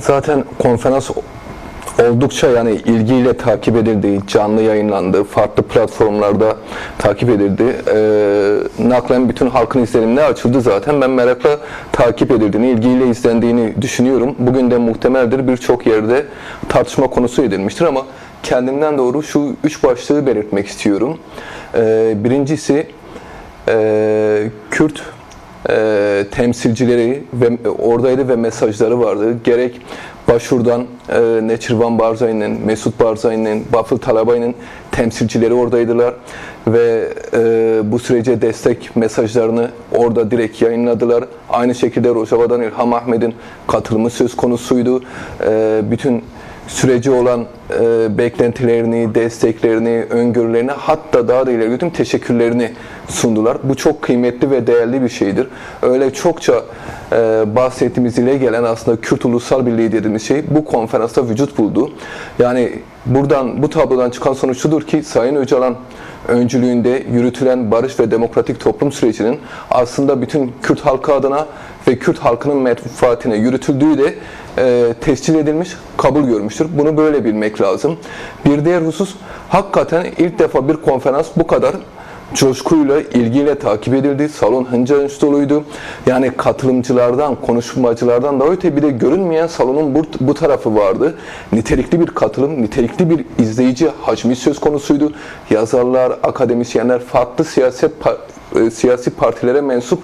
Zaten konferans oldukça ilgiyle takip edildi, canlı yayınlandı, farklı platformlarda takip edildi. Naklen bütün halkın izlenimine açıldı zaten. Ben merakla takip edildiğini, ilgiyle izlendiğini düşünüyorum. Bugün de muhtemeldir birçok yerde tartışma konusu edilmiştir ama kendimden doğru şu üç başlığı belirtmek istiyorum. Birincisi Kürt temsilcileri ve oradaydı ve mesajları vardı. Gerek Başur'dan Neçirvan Barzani'nin, Mesut Barzani'nin, Bafıl Talabay'ın temsilcileri oradaydılar ve bu sürece destek mesajlarını orada direkt yayınladılar. Aynı şekilde Rojava'dan İlham Ahmet'in katılımı söz konusuydu. Bütün süreci olan beklentilerini, desteklerini, öngörülerini, hatta daha da ileri götürüp teşekkürlerini sundular. Bu çok kıymetli ve değerli bir şeydir. Öyle çokça bahsettiğimiz ile gelen aslında Kürt Ulusal Birliği dediğimiz şey bu konferansta vücut buldu. Yani bu tablodan çıkan sonuç şudur ki Sayın Öcalan öncülüğünde yürütülen barış ve demokratik toplum sürecinin aslında bütün Kürt halkı adına ve Kürt halkının menfaatine yürütüldüğü de tescil edilmiş, kabul görmüştür. Bunu böyle bilmek lazım. Bir diğer husus, hakikaten ilk defa bir konferans bu kadar coşkuyla, ilgiyle takip edildi. Salon hınca hınç doluydu. Yani katılımcılardan, konuşmacılardan daha öte bir de görünmeyen salonun bu tarafı vardı. Nitelikli bir katılım, nitelikli bir izleyici hacmi söz konusuydu. Yazarlar, akademisyenler, farklı siyasi partilere mensup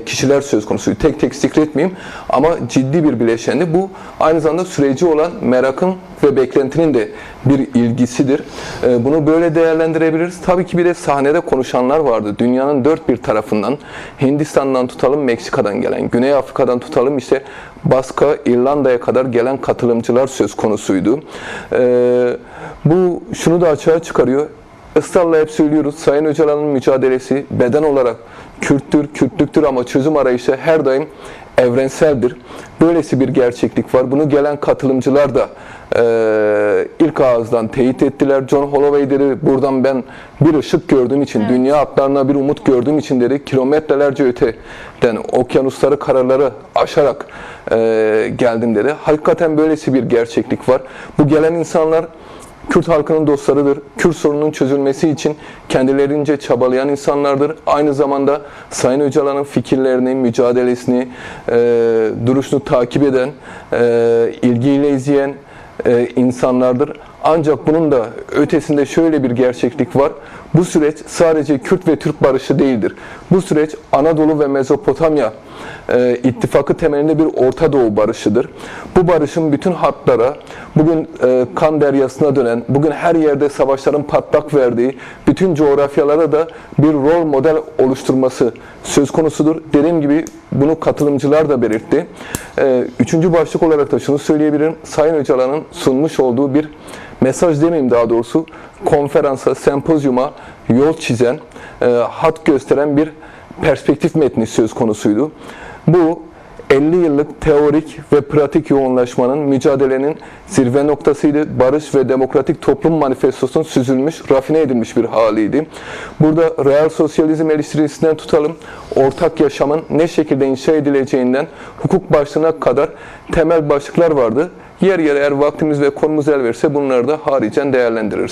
kişiler söz konusuydu. Tek tek zikretmeyeyim ama ciddi bir bileşendi. Bu aynı zamanda süreci olan merakın ve beklentinin de bir ilgisidir. Bunu böyle değerlendirebiliriz. Tabii ki bir de sahnede konuşanlar vardı. Dünyanın dört bir tarafından, Hindistan'dan tutalım Meksika'dan gelen, Güney Afrika'dan tutalım Baska, İrlanda'ya kadar gelen katılımcılar söz konusuydu. Bu şunu da açığa çıkarıyor. Israrla hep söylüyoruz, Sayın Öcalan'ın mücadelesi beden olarak Kürttür, Kürtlüktür ama çözüm arayışı her daim evrenseldir. Böylesi bir gerçeklik var. Bunu gelen katılımcılar da ilk ağızdan teyit ettiler. John Holloway dedi, buradan ben bir ışık gördüğüm için, dünya hatlarına bir umut gördüğüm için dedi, kilometrelerce öteden okyanusları, karaları aşarak geldim dedi. Hakikaten böylesi bir gerçeklik var. Bu gelen insanlar Kürt halkının dostlarıdır. Kürt sorununun çözülmesi için kendilerince çabalayan insanlardır. Aynı zamanda Sayın Öcalan'ın fikirlerini, mücadelesini, duruşunu takip eden, ilgiyle izleyen insanlardır. Ancak bunun da ötesinde şöyle bir gerçeklik var. Bu süreç sadece Kürt ve Türk barışı değildir. Bu süreç Anadolu ve Mezopotamya ittifakı temelinde bir Orta Doğu barışıdır. Bu barışın bütün hatlara, bugün kan deryasına dönen, bugün her yerde savaşların patlak verdiği, bütün coğrafyalara da bir rol model oluşturması söz konusudur. Dediğim gibi bunu katılımcılar da belirtti. Üçüncü başlık olarak da şunu söyleyebilirim. Sayın Öcalan'ın sunmuş olduğu bir mesaj demeyeyim daha doğrusu, konferansa, sempozyuma yol çizen, hat gösteren bir perspektif metni söz konusuydu. Bu 50 yıllık teorik ve pratik yoğunlaşmanın, mücadelenin zirve noktasıydı. Barış ve demokratik toplum manifestosunun süzülmüş, rafine edilmiş bir haliydi. Burada real sosyalizm eleştirisinden tutalım, ortak yaşamın ne şekilde inşa edileceğinden hukuk başlığına kadar temel başlıklar vardı. Yer yer eğer vaktimiz ve konumuz el verirse bunları da haricen değerlendiririz.